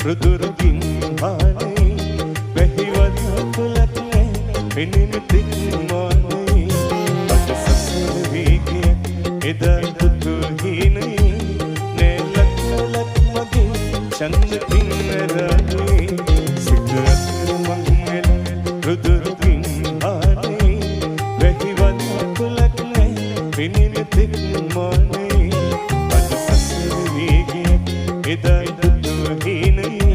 රුදුරුකින් හානේ වැහිවද පුලක්නේ පිනින tick මොනේ අද සසර වේගය එදා දුතු හිනේ නෙලක් මගේ චන්ද පින්නරේ සිත මංගල රුදුරුකින් හානේ වැහිවද පුලක්නේ පිනින තික් මොනේ අද සසර වේගය එදා දුතු හිනේ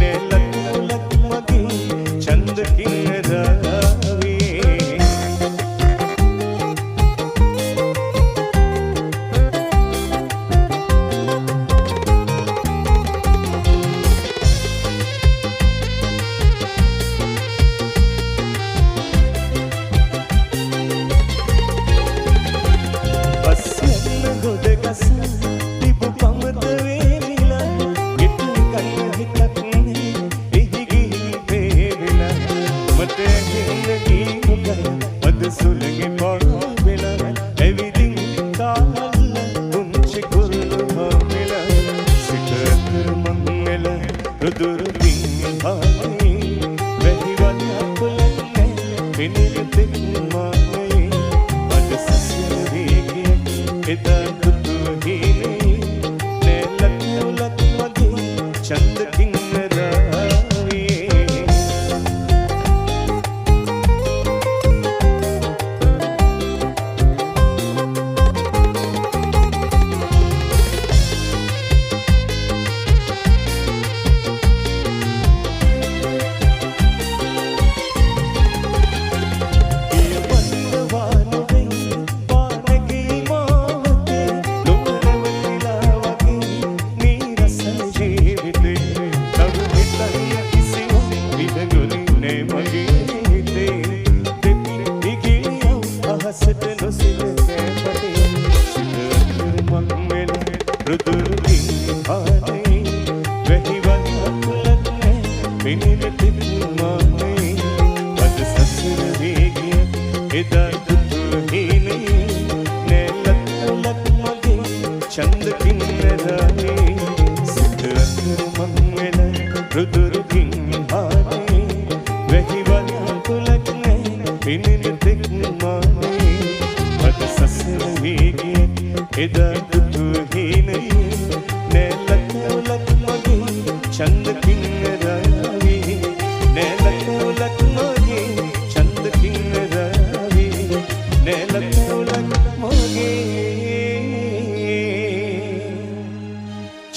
නෙලක් මගේ චන්ද පින්නරේ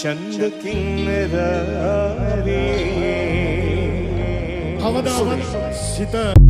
चंद किन्नरारी අවදාවත් සිත